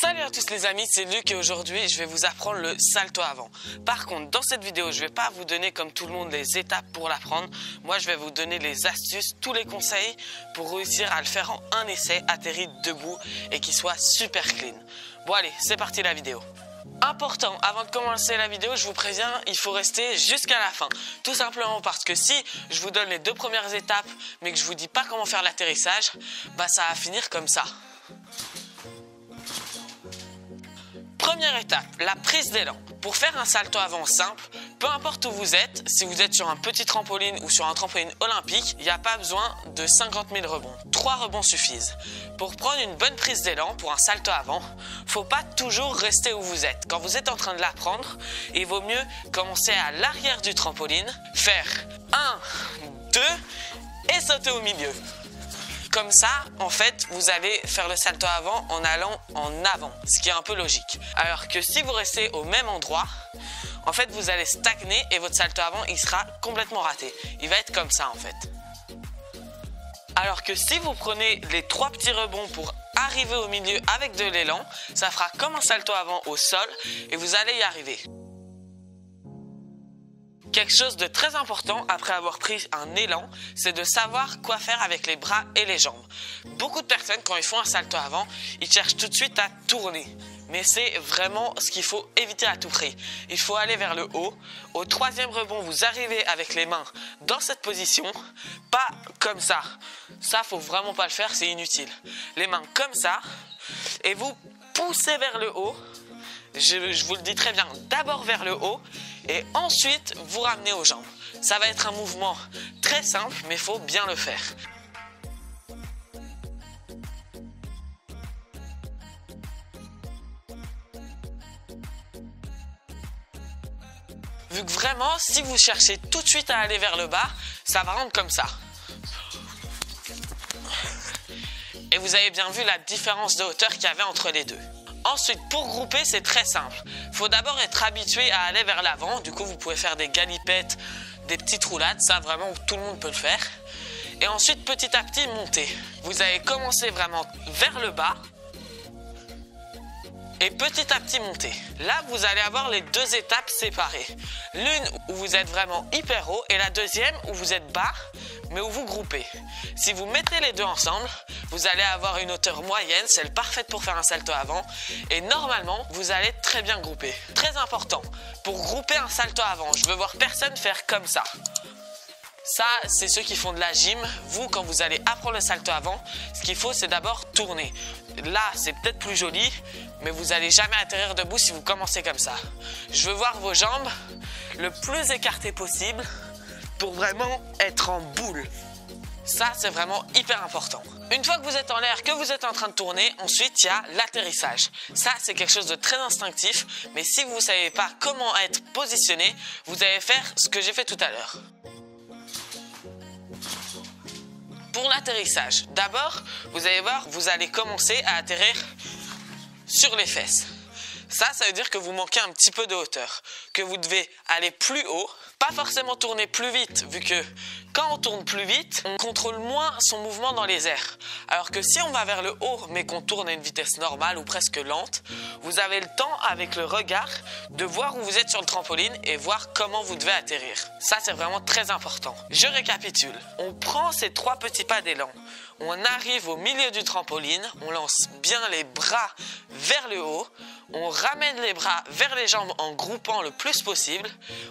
Salut à tous les amis, c'est Luc et aujourd'hui je vais vous apprendre le salto avant. Par contre dans cette vidéo je vais pas vous donner comme tout le monde les étapes pour l'apprendre. Moi je vais vous donner les astuces, tous les conseils pour réussir à le faire en un essai, atterri debout et qu'il soit super clean. Bon allez, c'est parti la vidéo. Important, avant de commencer la vidéo, je vous préviens, il faut rester jusqu'à la fin. Tout simplement parce que si je vous donne les deux premières étapes mais que je vous dis pas comment faire l'atterrissage, bah ça va finir comme ça. Première étape, la prise d'élan. Pour faire un salto avant simple, peu importe où vous êtes, si vous êtes sur un petit trampoline ou sur un trampoline olympique, il n'y a pas besoin de 50 000 rebonds. 3 rebonds suffisent. Pour prendre une bonne prise d'élan pour un salto avant, faut pas toujours rester où vous êtes. Quand vous êtes en train de l'apprendre, il vaut mieux commencer à l'arrière du trampoline, faire 1, 2 et sauter au milieu. Comme ça, en fait, vous allez faire le salto avant en allant en avant, ce qui est un peu logique. Alors que si vous restez au même endroit, en fait, vous allez stagner et votre salto avant, il sera complètement raté. Il va être comme ça, en fait. Alors que si vous prenez les 3 petits rebonds pour arriver au milieu avec de l'élan, ça fera comme un salto avant au sol et vous allez y arriver. Quelque chose de très important après avoir pris un élan, c'est de savoir quoi faire avec les bras et les jambes. Beaucoup de personnes, quand ils font un salto avant, ils cherchent tout de suite à tourner. Mais c'est vraiment ce qu'il faut éviter à tout prix. Il faut aller vers le haut. Au 3e rebond, vous arrivez avec les mains dans cette position, pas comme ça. Ça, faut vraiment pas le faire, c'est inutile. Les mains comme ça, et vous poussez vers le haut. Je vous le dis très bien, d'abord vers le haut et ensuite vous ramenez aux jambes. Ça va être un mouvement très simple mais il faut bien le faire. Vu que vraiment, si vous cherchez tout de suite à aller vers le bas, ça va rendre comme ça. Et vous avez bien vu la différence de hauteur qu'il y avait entre les deux. Ensuite, pour grouper, c'est très simple. Il faut d'abord être habitué à aller vers l'avant. Du coup, vous pouvez faire des galipettes, des petites roulades. Ça, vraiment, tout le monde peut le faire. Et ensuite, petit à petit, monter. Vous allez commencer vraiment vers le bas. Et petit à petit, monter. Là, vous allez avoir les 2 étapes séparées. L'une où vous êtes vraiment hyper haut et la deuxième où vous êtes bas, mais où vous groupez. Si vous mettez les deux ensemble, vous allez avoir une hauteur moyenne, celle parfaite pour faire un salto avant. Et normalement, vous allez très bien grouper. Très important, pour grouper un salto avant, je veux voir personne faire comme ça. Ça, c'est ceux qui font de la gym. Vous, quand vous allez apprendre le salto avant, ce qu'il faut, c'est d'abord tourner. Là, c'est peut-être plus joli, mais vous n'allez jamais atterrir debout si vous commencez comme ça. Je veux voir vos jambes le plus écartées possible pour vraiment être en boule. Ça, c'est vraiment hyper important. Une fois que vous êtes en l'air, que vous êtes en train de tourner, ensuite, il y a l'atterrissage. Ça, c'est quelque chose de très instinctif, mais si vous ne savez pas comment être positionné, vous allez faire ce que j'ai fait tout à l'heure. Pour l'atterrissage, d'abord, vous allez voir, vous allez commencer à atterrir sur les fesses. Ça veut dire que vous manquez un petit peu de hauteur, que vous devez aller plus haut, pas forcément tourner plus vite, vu que quand on tourne plus vite, on contrôle moins son mouvement dans les airs. Alors que si on va vers le haut, mais qu'on tourne à une vitesse normale ou presque lente, vous avez le temps, avec le regard, de voir où vous êtes sur le trampoline et voir comment vous devez atterrir. Ça, c'est vraiment très important. Je récapitule. On prend ces 3 petits pas d'élan. On arrive au milieu du trampoline, on lance bien les bras vers le haut, on ramène les bras vers les jambes en groupant le plus possible,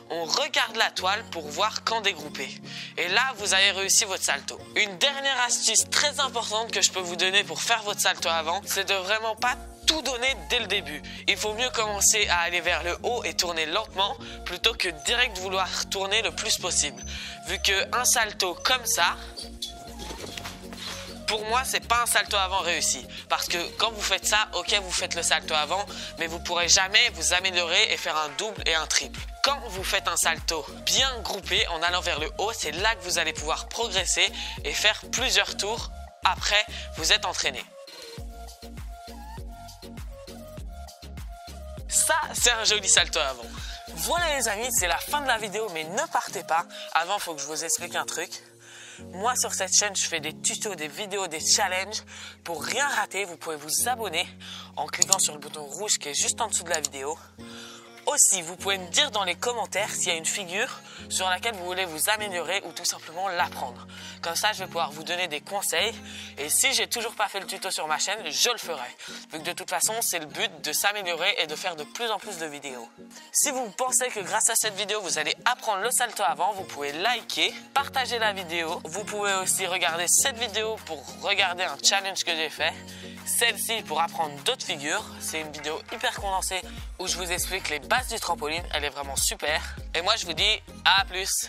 on regarde la toile pour voir quand dégrouper. Et là, vous avez réussi votre salto. Une dernière astuce très importante que je peux vous donner pour faire votre salto avant, c'est de vraiment pas tout donner dès le début. Il faut mieux commencer à aller vers le haut et tourner lentement plutôt que direct vouloir tourner le plus possible. Vu qu'un salto comme ça, pour moi, c'est pas un salto avant réussi. Parce que quand vous faites ça, ok, vous faites le salto avant, mais vous pourrez jamais vous améliorer et faire un double et un triple. Quand vous faites un salto bien groupé en allant vers le haut, c'est là que vous allez pouvoir progresser et faire plusieurs tours. Après, vous êtes entraîné. Ça, c'est un joli salto avant. Voilà les amis, c'est la fin de la vidéo, mais ne partez pas. Avant, il faut que je vous explique un truc. Moi sur cette chaîne, je fais des tutos, des vidéos, des challenges. Pour rien rater, vous pouvez vous abonner en cliquant sur le bouton rouge qui est juste en dessous de la vidéo. Aussi, vous pouvez me dire dans les commentaires s'il y a une figure sur laquelle vous voulez vous améliorer ou tout simplement l'apprendre. Comme ça, je vais pouvoir vous donner des conseils. Et si j'ai toujours pas fait le tuto sur ma chaîne, je le ferai. Vu que de toute façon, c'est le but de s'améliorer et de faire de plus en plus de vidéos. Si vous pensez que grâce à cette vidéo, vous allez apprendre le salto avant, vous pouvez liker, partager la vidéo. Vous pouvez aussi regarder cette vidéo pour regarder un challenge que j'ai fait. Celle-ci pour apprendre d'autres figures. C'est une vidéo hyper condensée où je vous explique les bases du trampoline. Elle est vraiment super. Et moi, je vous dis à plus.